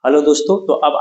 Hello दोस्तों। तो अब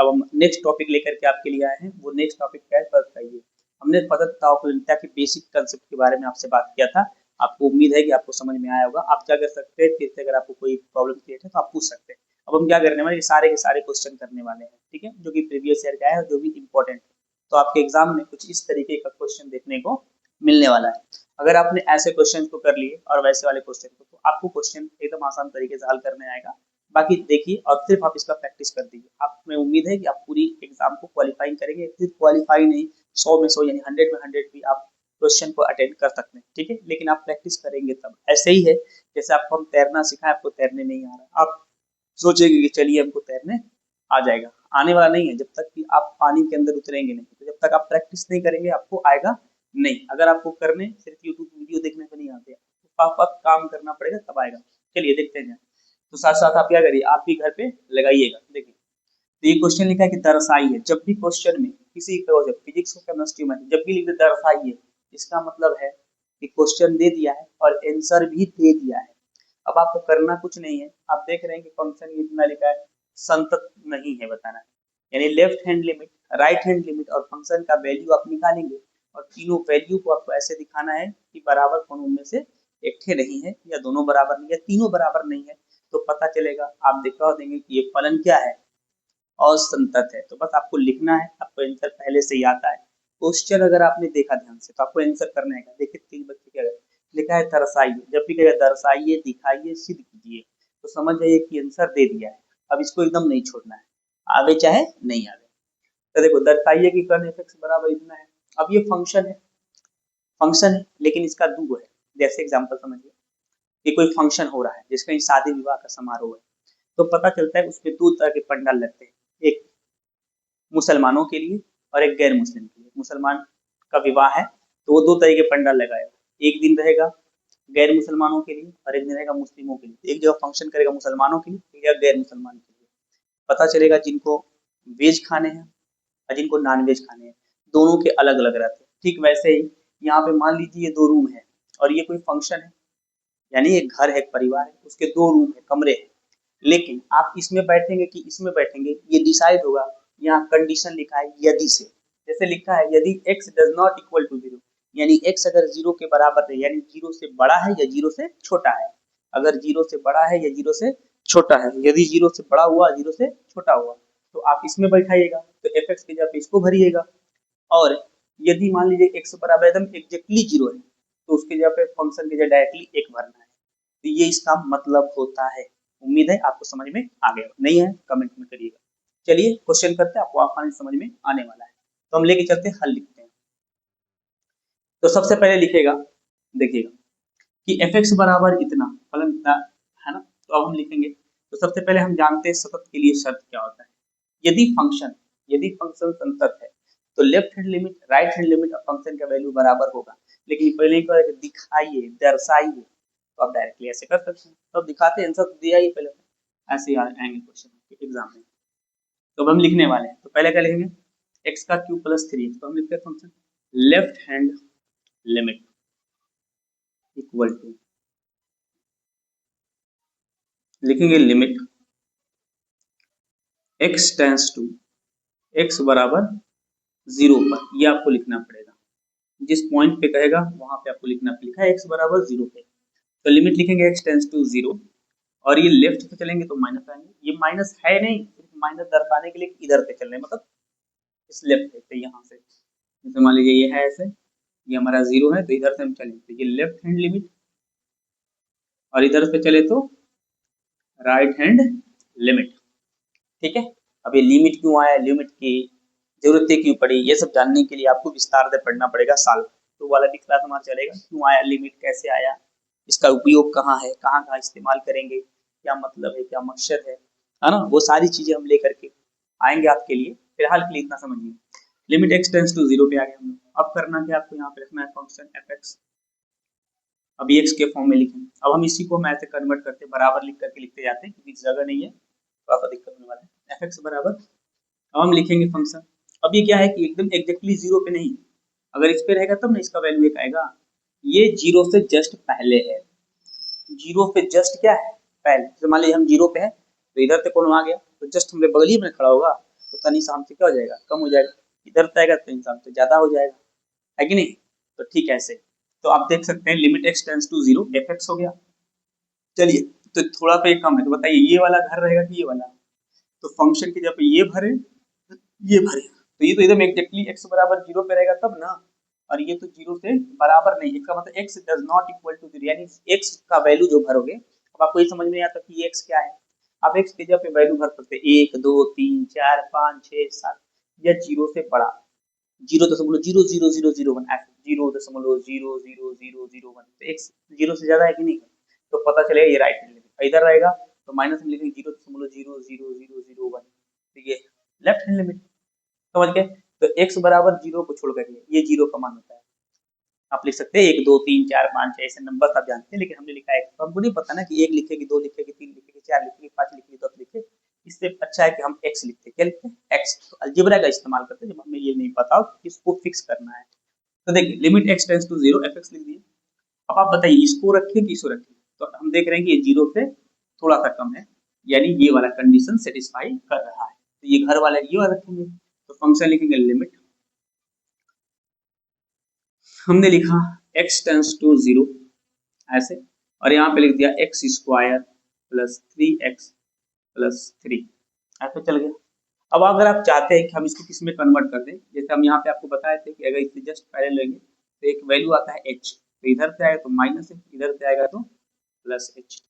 हम नेक्स्ट टॉपिक लेकर के आपके लिए आए हैं। वो नेक्स्ट टॉपिक क्या है, पद चाहिए। हमने पदत्ता औपचारिकता के बेसिक कंसेप्ट के बारे में आपसे बात किया था। आपको उम्मीद है कि आपको समझ में आया होगा। आप क्या कर सकते हैं, फिर से अगर आपको कोई प्रॉब्लम क्रिएट है तो आप पूछ सकते हैं। अब हम क्या करने वाले, ये सारे के सारे क्वेश्चन करने वाले हैं, ठीक है, जो कि प्रीवियस ईयर का है और जो भी इंपॉर्टेंट है। तो आपके एग्जाम में कुछ इस तरीके का क्वेश्चन देखने को मिलने वाला है। अगर आपने ऐसे क्वेश्चन को कर लिए और वैसे वाले क्वेश्चन को, तो आपको क्वेश्चन एकदम आसान तरीके से हल करने आएगा। बाकी देखिए और सिर्फ आप इसका प्रैक्टिस कर दीजिए। आप में उम्मीद है कि आप पूरी एग्जाम को क्वालिफाइंग करेंगे। सिर्फ क्वालिफाई नहीं, 100 में 100 यानी 100 में 100 भी आप क्वेश्चन को अटेंड कर सकते हैं, ठीक है। लेकिन आप प्रैक्टिस करेंगे तब। ऐसे ही है जैसे आपको हम तैरना सिखाएं, आपको तैरने नहीं आ रहा, आप सोचेंगे कि चलिए हमको तैरने आ जाएगा। आने वाला नहीं है जब तक कि आप पानी के अंदर उतरेंगे नहीं। तो जब तक आप प्रैक्टिस नहीं करेंगे आपको आएगा नहीं। अगर आपको करने सिर्फ यूट्यूब वीडियो देखने को नहीं आते, तो आप काम करना पड़ेगा तब आएगा। चलिए देखते हैं। तो साथ साथ आप क्या करिए, आप भी घर पे लगाइएगा। देखिए, तो ये क्वेश्चन लिखा है कि दर्शाइए। जब भी क्वेश्चन में किसी फिजिक्स हो केमिस्ट्री में जब भी लिखे दर्शाइए, इसका मतलब है कि क्वेश्चन दे दिया है और आंसर भी दे दिया है। अब आपको करना कुछ नहीं है। आप देख रहे हैं कि फंक्शन इतना लिखा है, संतत नहीं है बताना है। यानी left hand limit, right hand limit और फंक्शन का वैल्यू आप निकालेंगे। और तीनों वैल्यू को आपको ऐसे दिखाना है कि बराबर कोनों में से एक ठे नहीं है, या दोनों बराबर नहीं है, तीनों बराबर नहीं है। तो पता चलेगा, आप दिखा देंगे कि ये फलन क्या है, असंतत है। तो बस आपको लिखना है, आपको आंसर पहले से ही आता है। क्वेश्चन अगर आपने देखा ध्यान से तो आपको आंसर करना है। देखिए तीन बच्चे क्या लिखा है, दर्शाइए। जब भी कहेगा दर्शाइए, दिखाइए, सिद्ध कीजिए, तो समझ जाइए कि आंसर दे दिया है। अब इसको एकदम नहीं छोड़ना है, आवे चाहे नहीं आवे। तो देखो, दर्शाइए कि कर्ण एफ एक्स बराबर इतना है। अब ये फंक्शन है लेकिन इसका दू है। जैसे एग्जाम्पल समझिए कि कोई फंक्शन हो रहा है जिसका शादी विवाह का समारोह है। तो पता चलता है उसमें दो तरह के पंडाल लगते हैं, एक मुसलमानों के लिए और एक गैर मुस्लिम के लिए। मुसलमान का विवाह है तो वो दो तरह के पंडाल लगाएगा। एक दिन रहेगा गैर मुसलमानों के लिए और एक दिन रहेगा मुस्लिमों के लिए। एक जगह फंक्शन करेगा मुसलमानों के लिए, एक जगह गैर मुसलमान के लिए। पता चलेगा जिनको वेज खाने हैं और जिनको नॉन वेज खाने हैं, दोनों के अलग अलग रहते हैं। ठीक वैसे ही यहाँ पे मान लीजिए ये दो रूम है और ये कोई फंक्शन है, यानी एक घर है, एक परिवार है, उसके दो रूम है, कमरे हैं। लेकिन आप इसमें बैठेंगे कि इसमें बैठेंगे, ये डिसाइड होगा। यहाँ कंडीशन लिखा है यदि से। जैसे लिखा है यदि x does not equal to 0, यानी x अगर 0 के बराबर है, यानी 0 से बड़ा है या 0 से छोटा है। अगर 0 से बड़ा है या 0 से छोटा है, यदि 0 से बड़ा हुआ 0 से छोटा हुआ, तो आप इसमें बैठाइएगा। तो एफ एक्स की जगह पे इसको भरिएगा। और यदि मान लीजिए x बराबर एकदम एग्जैक्टली 0 है, तो उसकी जगह पे फंक्शन की जगह डायरेक्टली 1 भरना है। तो ये इसका मतलब होता है। उम्मीद है आपको समझ में आ गया। नहीं है कमेंट में करिएगा। चलिए क्वेश्चन करते हैं, आपको आसानी से समझ में आने वाला है। तो हम लेके चलते हैं, हल लिखते हैं। तो सबसे पहले लिखेगा, देखिएगा कि एफ एक्स बराबर इतना, फलन इतना है ना। तो अब हम लिखेंगे। तो सबसे पहले हम जानते हैं सतत के लिए शर्त क्या होता है। यदि फंक्शन संतत है तो left hand limit, right hand limit और फंक्शन का वैल्यू बराबर होगा। लेकिन पहले क्या है, दिखाइए, दर्शाइए। तो आप डायरेक्टली ऐसे कर सकते हैं। तो अब दिखाते हैं, आंसर दिया ही पहले, ऐसे ही आएंगे क्वेश्चन एग्जाम में। तो अब हम लिखने वाले हैं। तो पहले क्या लिखेंगे, एक्स का क्यूब प्लस 3। तो हम लिखते हैं function left hand limit equal to, लिखेंगे limit x tends to x बराबर 0 पर। ये आपको लिखना पड़ेगा, जिस पॉइंट पे कहेगा वहां पे आपको लिखना। लिखा है x बराबर 0 पे, तो लिमिट लिखेंगे x टेंस टू 0। और ये लेफ्ट पे चलेंगे तो माइनस आएंगे। ये माइनस है नहीं, सिर्फ माइनस दर्शाने के लिए इधर पे चल रहे हैं, मतलब इस लेफ्ट पे यहाँ से। जैसे मान लीजिए ये है ऐसे, ये हमारा 0 है तो इधर से हम चलें तो ये लेफ्ट हैंड लिमिट, और इधर से चले तो राइट हैंड लिमिट। ठीक है। अब ये लिमिट क्यों आया, लिमिट की जरूरतें क्यों पड़ी, ये सब जानने के लिए आपको विस्तार से पढ़ना पड़ेगा साल। तो वाला भी क्लास हमारा चलेगा, क्यों आया लिमिट, कैसे आया, इसका उपयोग कहाँ है, कहाँ कहाँ इस्तेमाल करेंगे, क्या मतलब है, क्या मकसद है ना। वो सारी चीजें हम लेकर के आएंगे आपके लिए। फिलहाल के लिए इतना समझिए। लिमिट एक्स टेंस टू 0 पे आ गए हम लोग। अब करना क्या, आपको यहाँ पे रखना है फंक्शन एफ एक्स। अब एक्स के फॉर्म में लिखेंगे। अब हम इसी को हम ऐसे कन्वर्ट करते बराबर लिख करके लिखते जाते हैं, क्योंकि जगह नहीं है, थोड़ा सा दिक्कत होने वाला है। एफ एक्स बराबर, अब हम लिखेंगे फंक्शन। अब ये क्या है कि एकदम एग्जैक्टली 0 पे नहीं, अगर इस पे रहेगा तब ना इसका वैल्यू 1 आएगा। ये 0 से जस्ट पहले है। 0 पे जस्ट क्या है, पहले। तो मान लीजिए हम 0 पे है तो इधर से कौन आ गया, तो जस्ट हमने बगल ही में खड़ा होगा तो तनी सा हमसे क्या हो जाएगा, कम हो जाएगा। इधर से आएगा तो इंसान से ज्यादा हो जाएगा, है कि नहीं। तो ठीक है ऐसे। तो आप देख सकते हैं limit X tends to zero F X हो गया। चलिए, तो थोड़ा तो एक कम है, तो बताइए ये वाला घर रहेगा कि ये वाला। तो फंक्शन की जब ये भरे ये भरे, तो ये तो एकदम एग्जैक्टली एक्स बराबर जीरो पे रहेगा तब ना। और ये तो जीरो से बराबर नहीं, इसका मतलब X does not equal to zero, यानी एक्स का वैल्यू जो भरोगे, अब आपको ये समझ में आता कि ये एक्स क्या है। आप एक्स की जगह पे वैल्यू भर सकते हैं 1 2 3 4 5 6 7, या जीरो से बड़ा, 0.00001, 0.0000001, तो एक्स जीरो से ज्यादा है कि नहीं है, तो पता चलेगा ये राइट हैंड लिमिट। इधर रहेगा तो माइनस में लिखेंगे 0.00001, तो ये लेफ्ट हैंड लिमिट। समझ गए। तो एक्स बराबर जीरो को छोड़ करके ये जीरो का मान होता है। आप लिख सकते हैं 1 2 3 4 5 6 ऐसे नंबर आप जानते हैं, लेकिन हमने लिखा है तो हमको नहीं पता ना कि 1 लिखेगी 2 लिखेगी 3 लिखेगी 4 लिखेगी 5 लिखेगी 10 लिखे। इससे अच्छा है कि हम एक्स लिखते हैं। क्या लिखते हैं, एक्स। तो अलजेब्रा का इस्तेमाल करते हैं जब हमें ये नहीं पता हो कि इसको फिक्स करना है। तो देखिए limit X tends to zero F X लिख दिए। अब आप बताइए इसको रखें कि इसको रखें, तो हम देख रहे हैं कि ये जीरो से थोड़ा सा कम है, यानी ये वाला कंडीशन सेटिस्फाई कर रहा है, तो ये घर वाला ये वाला रखेंगे। तो फंक्शन लिखेंगे लिमिट, हमने लिखा x टेंस टू जीरो ऐसे, और यहाँ पे लिख दिया x square plus 3x plus 3, ऐसे चल गया। अब अगर आप चाहते हैं कि हम इसको किस में कन्वर्ट कर दें, जैसे हम यहाँ पे आपको बताए थे कि अगर इससे जस्ट पहले लेंगे तो एक वैल्यू आता है h, तो इधर से आएगा तो माइनस है, इधर से आएगा तो प्लस h।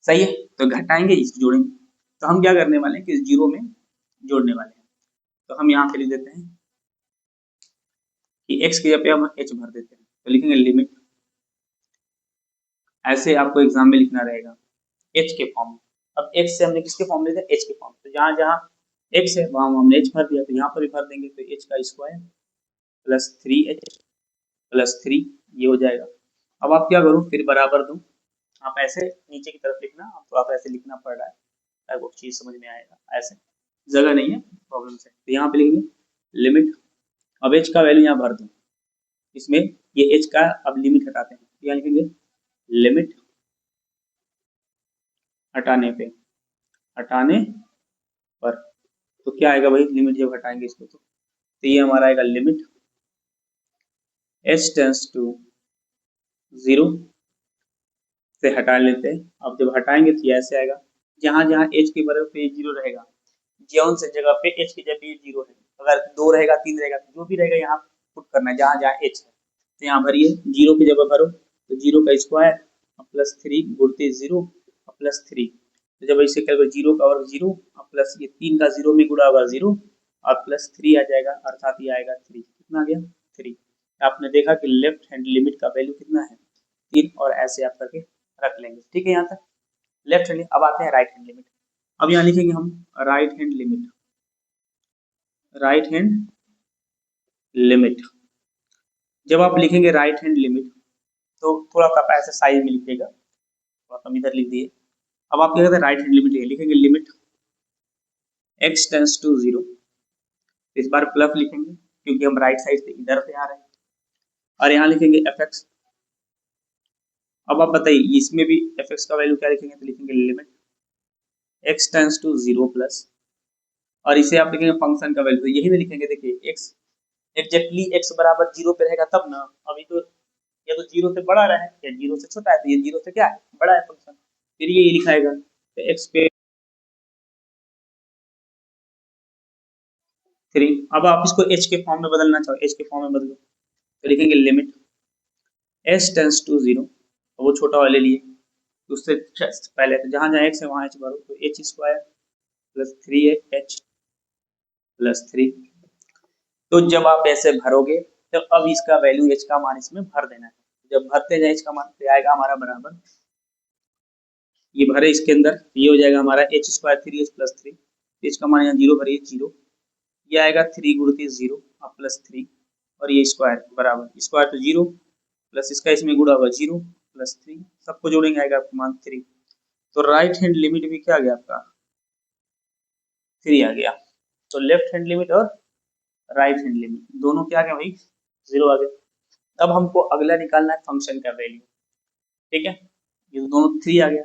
सही है, तो घटाएंगे इसको जोड़ेंगे, तो हम क्या करने वाले हैं कि जीरो में जोड़ने वाले हैं। तो हम यहाँ पे लिख देते हैं कि x की जगह पे हम h भर देते हैं, तो लिखेंगे लिमिट, ऐसे आपको एग्जाम में लिखना रहेगा h के फॉर्म में। अब x से हमने किसके फॉर्म में लिखा, h के फॉर्म, तो जहाँ जहाँ x है वहाँ हमने h भर दिया, तो यहाँ पर भी भर देंगे, तो h का स्क्वायर प्लस 3h प्लस 3 ये हो जाएगा। अब आप क्या करो, फिर बराबर दो, आप ऐसे नीचे की तरफ लिखना, आप थोड़ा सा ऐसे लिखना पड़ रहा है ताकि वो चीज़ समझ में आएगा, ऐसे जगह नहीं है प्रॉब्लम से। तो यहाँ पे लिखेंगे लिमिट, अब h का वैल्यू यहाँ भर दो, इसमें ये h का अब लिमिट हटाते हैं, तो यहाँ लिखेंगे लिमिट हटाने पर, तो क्या आएगा भाई, लिमिट जब हटाएंगे इसको तो ये हमारा आएगा limit h tends to zero से हटा लेते हैं। अब जब हटाएंगे तो ये ऐसे आएगा, जहां जहां h के बराबर पे जीरो रहेगा, जौन से जगह पे h की जगह पे जीरो है, अगर 2 रहेगा 3 रहेगा जो भी रहेगा यहाँ पुट करना है जहां जहां h है। तो यहाँ भरिए, जीरो की जगह भरो, तो जीरो का स्क्वायर प्लस 3 गुणते जीरो प्लस 3, तो जब इसे करेंगे जीरो का वर्ग जीरो प्लस ये 3 का जीरो में गुणा होगा जीरो और प्लस 3 आ जाएगा, अर्थात ये आएगा 3। कितना आ गया 3। आपने देखा कि लेफ्ट हैंड लिमिट का वैल्यू कितना है 3, और ऐसे आप करके रख लेंगे। ठीक है, यहाँ तक लेफ्ट हैंड। अब आते हैं राइट हैंड लिमिट। अब यहाँ लिखेंगे हम right hand limit, right hand limit. जब आप लिखेंगे राइट हैंड लिमिट तो थोड़ा सा ऐसे साइज में लिखिएगा, थोड़ा सा इधर लिख दिए। अब आप क्या करते हैं, राइट हैंड लिमिट लिखेंगे limit x tends to zero, इस बार प्लस लिखेंगे क्योंकि हम राइट साइड से इधर से आ रहे हैं, और यहाँ लिखेंगे एफ एक्स। अब आप बताइए इसमें भी एफ एक्स का वैल्यू क्या लिखेंगे, तो लिखेंगे limit x tends to zero plus, और इसे आप लिखेंगे फंक्शन का वैल्यू, तो यही में लिखेंगे। देखिए x एग्जैक्टली x बराबर जीरो पे रहेगा तब ना, अभी तो ये तो जीरो से बड़ा रहा है या जीरो से छोटा है, तो ये जीरो से क्या है बड़ा है फंक्शन, फिर ये लिखाएगा तो x पे 3। अब आप इसको h के फॉर्म में बदलना चाहो, h के फॉर्म में बदलो, तो लिखेंगे limit s tends to zero, वो छोटा वाले लिए, तो उससे पहले तो जहां जहां x है वहां h भरो, तो h square plus 3h plus 3। तो जब आप ऐसे भरोगे तो अब इसका वैल्यू h का मान इसमें भर देना है। जब भरते जाए h का मान तो आएगा हमारा बराबर, ये भरे इसके अंदर, ये हो जाएगा हमारा h square 3h plus 3, h का मान यहाँ जीरो भरिए जीरो, ये आएगा 3 गुणित जीरो और प्लस 3, और ये स्क्वायर बराबर स्क्वायर तो जीरो प्लस इसका इसमें गुणा होगा जीरो प्लस 3, सबको जोड़ेंगे आएगा आपका मान 3। तो राइट हैंड लिमिट भी क्या आ गया आपका 3 आ गया। तो लेफ्ट हैंड लिमिट और राइट हैंड लिमिट दोनों क्या आ गया भाई 0 आ गया। अब हमको अगला निकालना है फंक्शन का वैल्यू। ठीक है, ये दोनों 3 आ गया।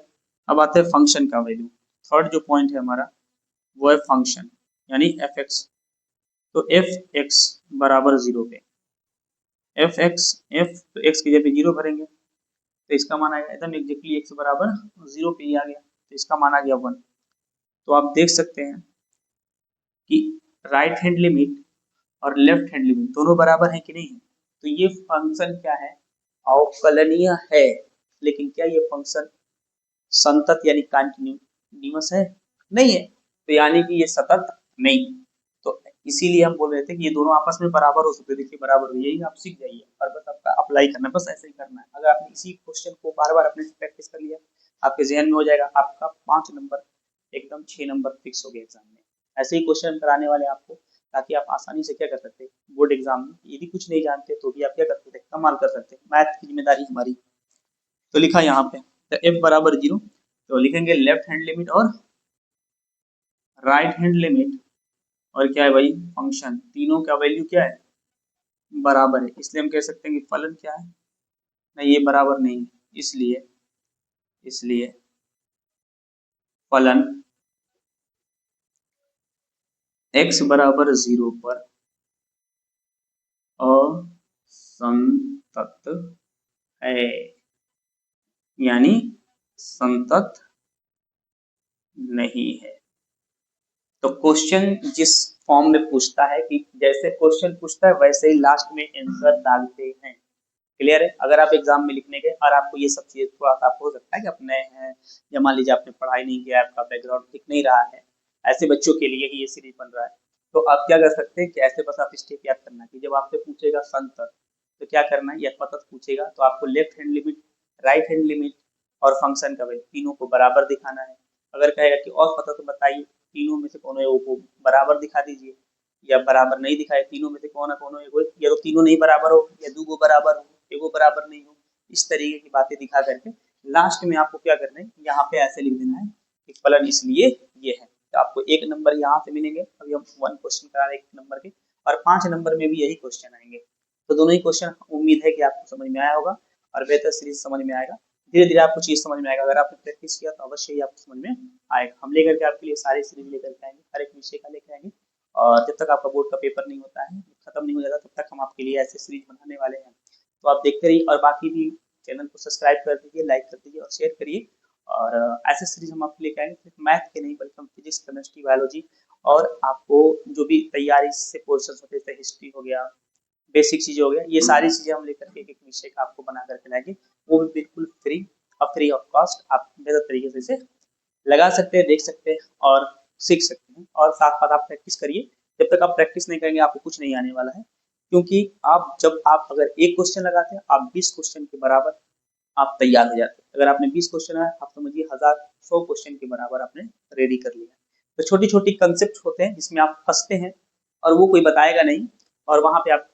अब आते हैं फंक्शन का वैल्यू। थर्ड जो पॉइंट है हमारा वो है फंक्शन यानी एफ एक्स। तो एफ एक्स बराबर 0 पे एफ तो एक्स की जगह 0 भरेंगे तो इसका मान आएगा एकदम एग्जैक्टली एक्स बराबर 0 पे ही आ गया, तो इसका मान आ गया 1। तो आप देख सकते हैं कि राइट हैंड लिमिट और लेफ्ट हैंड लिमिट दोनों बराबर है कि नहीं है। तो ये फंक्शन क्या है, अवकलनीय है, लेकिन क्या ये फंक्शन संतत यानी कंटिन्यूअस है, नहीं है। तो यानी कि ये सतत नहीं। तो इसीलिए हम बोल रहे थे कि ये दोनों आपस में बराबर हो सकते हैं। देखिए बराबर हो, यही आप सीख जाइए और बस आपका अप्लाई करना है, बस ऐसे ही करना है। अगर आपने इसी क्वेश्चन को बार बार अपने से प्रैक्टिस कर लिया आपके जहन में हो जाएगा, आपका 5 नंबर एकदम 6 नंबर फिक्स हो गया एग्जाम में। ऐसे ही क्वेश्चन कराने वाले आपको, ताकि आप आसानी से क्या कर सकते हैं बोर्ड एग्जाम में, यदि कुछ नहीं जानते तो भी आप क्या कर सकते हैं, कमाल कर सकते हैं। मैथ की जिम्मेदारी हमारी। तो लिखा यहाँ पे तो एफ बराबर 0, तो लिखेंगे लेफ्ट हैंड लिमिट और राइट हैंड लिमिट और क्या है भाई फंक्शन, तीनों का वैल्यू क्या है बराबर है। इसलिए हम कह सकते हैं कि फलन क्या है, नहीं ये बराबर नहीं है, इसलिए इसलिए फलन x बराबर 0 पर असंतत है, यानी संतत नहीं है। तो क्वेश्चन जिस फॉर्म में पूछता है कि जैसे क्वेश्चन पूछता है वैसे ही लास्ट में आंसर डालते हैं। क्लियर है। अगर आप एग्जाम में लिखने गए और आपको ये सब चीजें थोड़ा सा आपको हो सकता है कि आप नए हैं या मान लीजिए आपने पढ़ाई नहीं किया, आपका बैकग्राउंड दिख नहीं रहा है, ऐसे बच्चों के लिए ही ये सीरीज बन रहा है। तो आप क्या कर सकते हैं कि ऐसे बस आप स्टेप याद करना कि जब आपसे पूछेगा संतत तो क्या करना है, यथपतत पूछेगा तो आपको left hand limit, right hand limit और फंक्शन का वैल्यू तीनों को बराबर दिखाना है। अगर कहेगा कि और पता तो बताइए, तीनों में से कौन है वो को बराबर दिखा दीजिए, या बराबर नहीं दिखाए तीनों में से कौन है कौन है, या तो तीनों नहीं बराबर हो या दो बराबर हो, एगो बराबर नहीं हो। इस तरीके की बातें दिखा करके लास्ट में आपको क्या करना है, यहाँ पे ऐसे लिख देना है कि फलन इसलिए ये है। तो आपको 1 नंबर यहाँ से मिलेंगे, अभी हम 1 क्वेश्चन करा रहे हैं 1 नंबर के, और 5 नंबर में भी यही क्वेश्चन आएंगे। तो दोनों ही क्वेश्चन उम्मीद है कि आपको समझ में आया होगा और बेहतर सीरीज समझ में आएगा। धीरे धीरे आपको चीज समझ में आएगा। अगर आपने प्रैक्टिस किया तो अवश्य ही आपको समझ में आएगा। हम लेकर के आपके लिए सारी सीरीज लेकर के आएंगे, हर एक विषय का लेकर आएंगे, और जब तक आपका बोर्ड का पेपर नहीं होता है, खत्म नहीं हो जाता, तब तक हम आपके लिए ऐसे सीरीज बनाने वाले हैं। तो आप देखते रहिए और बाकी भी चैनल को सब्सक्राइब कर दीजिए, लाइक कर दीजिए और शेयर करिए। और ऐसे सीरीज हम आपके लेकर आएंगे, सिर्फ मैथ के नहीं बल्कि हम फिजिक्स, केमिस्ट्री, बायोलॉजी और आपको जो भी तैयारी से पोर्शन होते हैं, हिस्ट्री हो गया, बेसिक चीजें हो गया, ये सारी चीजें हम लेकर के एक विषय का आपको बना करके लाएंगे, वो भी बिल्कुल फ्री और फ्री ऑफ कॉस्ट। आप बेहतर तरीके से इसे लगा सकते हैं, देख सकते हैं और सीख सकते हैं। और साथ साथ आप प्रैक्टिस करिए, जब तक आप प्रैक्टिस नहीं करेंगे आपको कुछ नहीं आने वाला है। क्योंकि आप अगर एक क्वेश्चन लगाते हैं, आप 20 क्वेश्चन के बराबर आप तैयार हो जाते हैं। अगर आपने 20 क्वेश्चन आया, आप समझिए 1000 क्वेश्चन के बराबर आपने रेडी कर लिया। तो छोटी छोटी कंसेप्ट होते हैं जिसमें आप फंसते हैं और वो कोई बताएगा नहीं, और वहां पे आप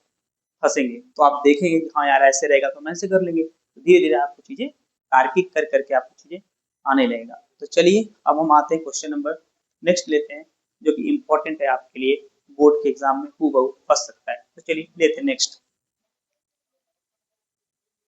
फंसेंगे तो आप देखेंगे कि हाँ यार ऐसे रहेगा तो हम ऐसे कर लेंगे। तो धीरे धीरे आपको चीजें तार्किक कर करके आपको चीजें आने लगेगा। तो चलिए अब हम आते हैं क्वेश्चन नंबर नेक्स्ट लेते हैं, जो कि इम्पोर्टेंट है आपके लिए, बोर्ड के एग्जाम में हूबहू फंस सकता है। तो चलिए लेते हैं नेक्स्ट।